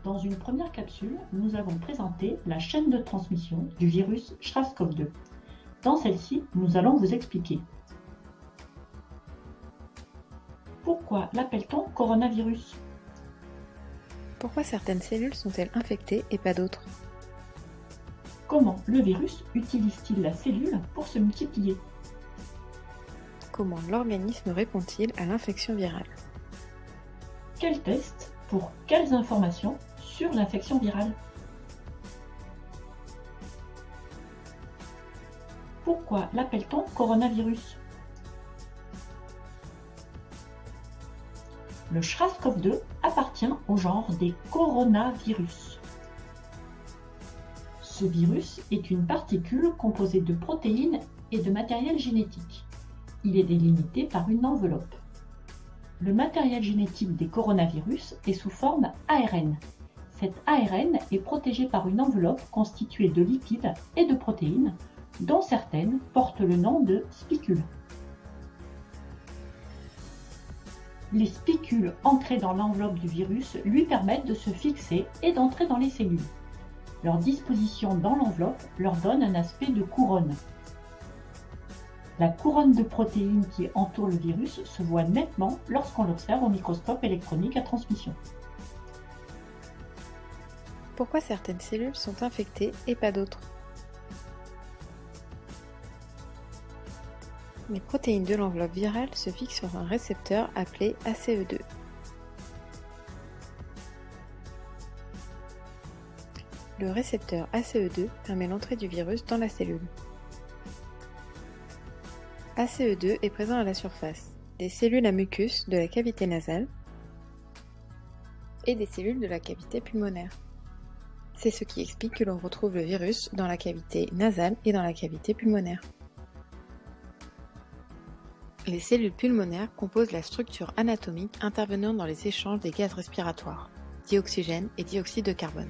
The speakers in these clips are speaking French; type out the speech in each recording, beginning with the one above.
Dans une première capsule, nous avons présenté la chaîne de transmission du virus SARS-CoV-2. Dans celle-ci, nous allons vous expliquer pourquoi l'appelle-t-on coronavirus? Pourquoi certaines cellules sont-elles infectées et pas d'autres? Comment le virus utilise-t-il la cellule pour se multiplier? Comment l'organisme répond-il à l'infection virale? Quels tests pour quelles informations sur l'infection virale? Pourquoi l'appelle-t-on coronavirus? Le SARS-CoV-2 appartient au genre des coronavirus. Ce virus est une particule composée de protéines et de matériel génétique. Il est délimité par une enveloppe. Le matériel génétique des coronavirus est sous forme ARN. Cet ARN est protégé par une enveloppe constituée de lipides et de protéines, dont certaines portent le nom de spicules. Les spicules ancrées dans l'enveloppe du virus lui permettent de se fixer et d'entrer dans les cellules. Leur disposition dans l'enveloppe leur donne un aspect de couronne. La couronne de protéines qui entoure le virus se voit nettement lorsqu'on l'observe au microscope électronique à transmission. Pourquoi certaines cellules sont infectées et pas d'autres? Les protéines de l'enveloppe virale se fixent sur un récepteur appelé ACE2. Le récepteur ACE2 permet l'entrée du virus dans la cellule. ACE2 est présent à la surface des cellules à mucus de la cavité nasale et des cellules de la cavité pulmonaire. C'est ce qui explique que l'on retrouve le virus dans la cavité nasale et dans la cavité pulmonaire. Les cellules pulmonaires composent la structure anatomique intervenant dans les échanges des gaz respiratoires, dioxygène et dioxyde de carbone.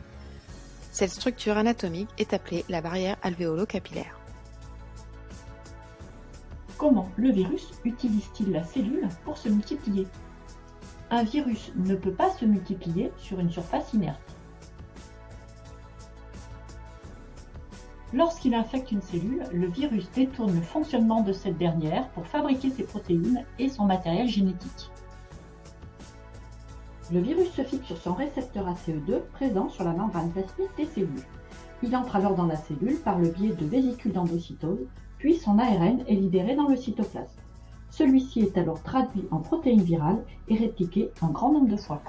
Cette structure anatomique est appelée la barrière alvéolo-capillaire. Comment le virus utilise-t-il la cellule pour se multiplier? Un virus ne peut pas se multiplier sur une surface inerte. Lorsqu'il infecte une cellule, le virus détourne le fonctionnement de cette dernière pour fabriquer ses protéines et son matériel génétique. Le virus se fixe sur son récepteur ACE2 présent sur la membrane plasmique des cellules. Il entre alors dans la cellule par le biais de vésicules d'endocytose, puis son ARN est libéré dans le cytoplasme. Celui-ci est alors traduit en protéines virales et répliqué un grand nombre de fois.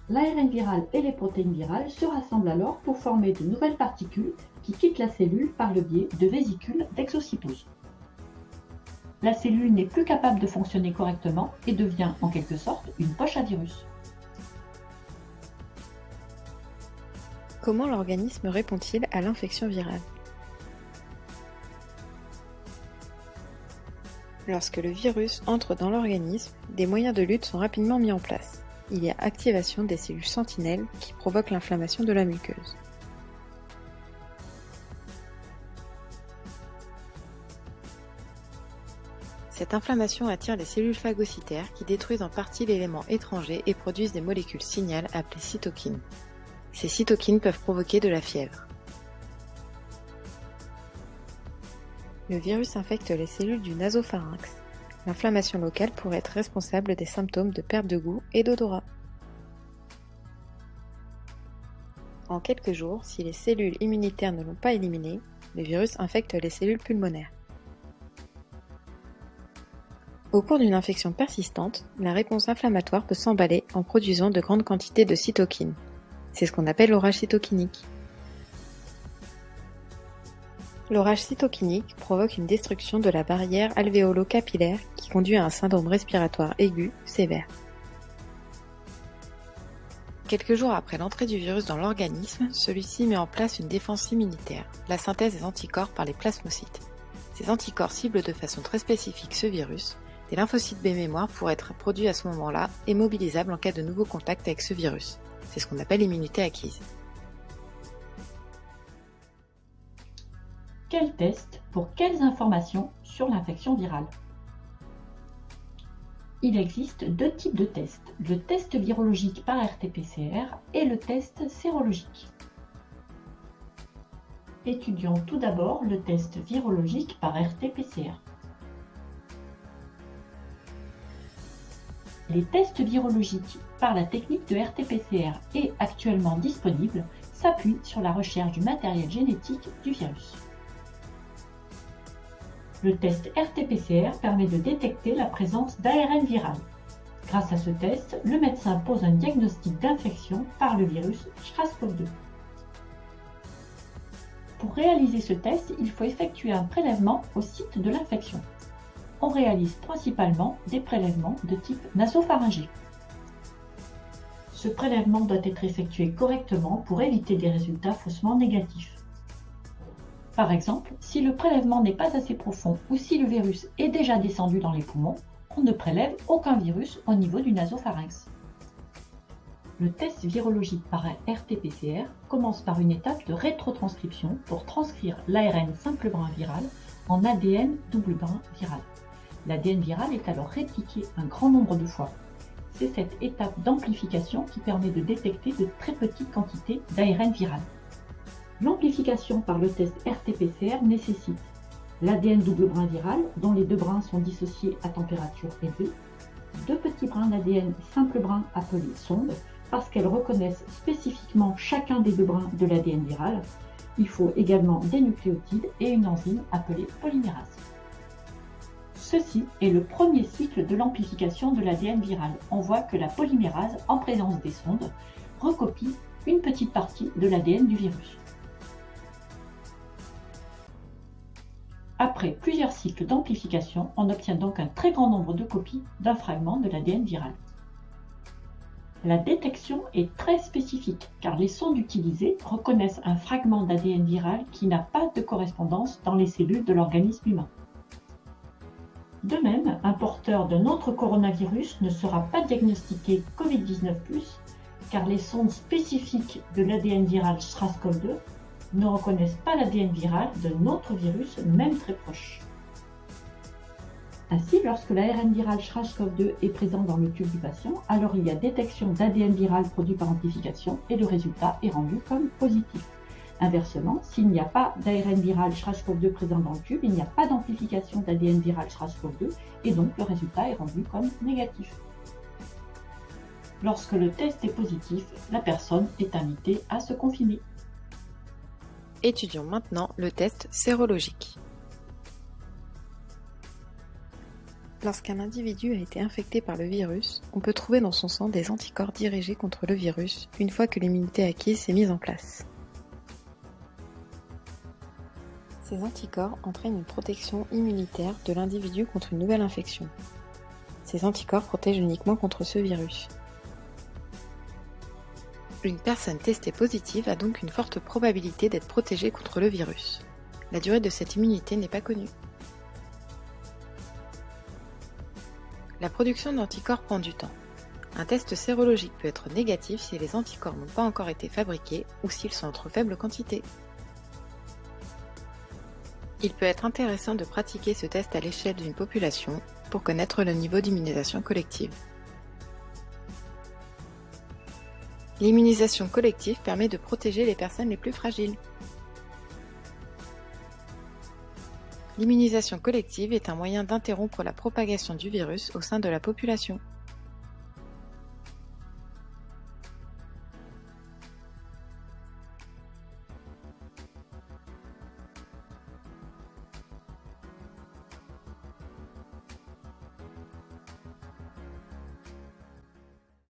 L'ARN viral et les protéines virales se rassemblent alors pour former de nouvelles particules qui quittent la cellule par le biais de vésicules d'exocytose. La cellule n'est plus capable de fonctionner correctement et devient en quelque sorte une poche à virus. Comment l'organisme répond-il à l'infection virale? Lorsque le virus entre dans l'organisme, des moyens de lutte sont rapidement mis en place. Il y a activation des cellules sentinelles qui provoquent l'inflammation de la muqueuse. Cette inflammation attire les cellules phagocytaires qui détruisent en partie l'élément étranger et produisent des molécules signales appelées cytokines. Ces cytokines peuvent provoquer de la fièvre. Le virus infecte les cellules du nasopharynx. L'inflammation locale pourrait être responsable des symptômes de perte de goût et d'odorat. En quelques jours, si les cellules immunitaires ne l'ont pas éliminé, le virus infecte les cellules pulmonaires. Au cours d'une infection persistante, la réponse inflammatoire peut s'emballer en produisant de grandes quantités de cytokines. C'est ce qu'on appelle l'orage cytokinique. L'orage cytokinique provoque une destruction de la barrière alvéolo-capillaire qui conduit à un syndrome respiratoire aigu sévère. Quelques jours après l'entrée du virus dans l'organisme, celui-ci met en place une défense immunitaire, la synthèse des anticorps par les plasmocytes. Ces anticorps ciblent de façon très spécifique ce virus. Des lymphocytes B mémoire pourraient être produits à ce moment-là et mobilisables en cas de nouveau contact avec ce virus. C'est ce qu'on appelle l'immunité acquise. Quels tests pour quelles informations sur l'infection virale? Il existe deux types de tests, le test virologique par RT-PCR et le test sérologique. Étudions tout d'abord le test virologique par RT-PCR. Les tests virologiques par la technique de RT-PCR et actuellement disponibles s'appuient sur la recherche du matériel génétique du virus. Le test RT-PCR permet de détecter la présence d'ARN viral. Grâce à ce test, le médecin pose un diagnostic d'infection par le virus SARS-CoV-2. Pour réaliser ce test, il faut effectuer un prélèvement au site de l'infection. On réalise principalement des prélèvements de type nasopharyngé. Ce prélèvement doit être effectué correctement pour éviter des résultats faussement négatifs. Par exemple, si le prélèvement n'est pas assez profond ou si le virus est déjà descendu dans les poumons, on ne prélève aucun virus au niveau du nasopharynx. Le test virologique par RT-PCR commence par une étape de rétrotranscription pour transcrire l'ARN simple brin viral en ADN double brin viral. L'ADN viral est alors répliqué un grand nombre de fois. C'est cette étape d'amplification qui permet de détecter de très petites quantités d'ARN viral. L'amplification par le test RT-PCR nécessite l'ADN double brin viral, dont les deux brins sont dissociés à température élevée, deux petits brins d'ADN simple brin appelés sondes, parce qu'elles reconnaissent spécifiquement chacun des deux brins de l'ADN viral. Il faut également des nucléotides et une enzyme appelée polymérase. Ceci est le premier cycle de l'amplification de l'ADN viral. On voit que la polymérase, en présence des sondes, recopie une petite partie de l'ADN du virus. Après plusieurs cycles d'amplification, on obtient donc un très grand nombre de copies d'un fragment de l'ADN viral. La détection est très spécifique car les sondes utilisées reconnaissent un fragment d'ADN viral qui n'a pas de correspondance dans les cellules de l'organisme humain. De même, un porteur d'un autre coronavirus ne sera pas diagnostiqué Covid-19+, car les sondes spécifiques de l'ADN viral SARS-CoV-2 ne reconnaissent pas l'ADN viral d'un autre virus, même très proche. Ainsi, lorsque l'ARN viral SARS-CoV-2 est présent dans le tube du patient, alors il y a détection d'ADN viral produit par amplification et le résultat est rendu comme positif. Inversement, s'il n'y a pas d'ARN viral SARS-CoV-2 présent dans le tube, il n'y a pas d'amplification d'ADN viral SARS-CoV-2 et donc le résultat est rendu comme négatif. Lorsque le test est positif, la personne est invitée à se confiner. Étudions maintenant le test sérologique. Lorsqu'un individu a été infecté par le virus, on peut trouver dans son sang des anticorps dirigés contre le virus une fois que l'immunité acquise s'est mise en place. Ces anticorps entraînent une protection immunitaire de l'individu contre une nouvelle infection. Ces anticorps protègent uniquement contre ce virus. Une personne testée positive a donc une forte probabilité d'être protégée contre le virus. La durée de cette immunité n'est pas connue. La production d'anticorps prend du temps. Un test sérologique peut être négatif si les anticorps n'ont pas encore été fabriqués ou s'ils sont en trop faible quantité. Il peut être intéressant de pratiquer ce test à l'échelle d'une population pour connaître le niveau d'immunisation collective. L'immunisation collective permet de protéger les personnes les plus fragiles. L'immunisation collective est un moyen d'interrompre la propagation du virus au sein de la population.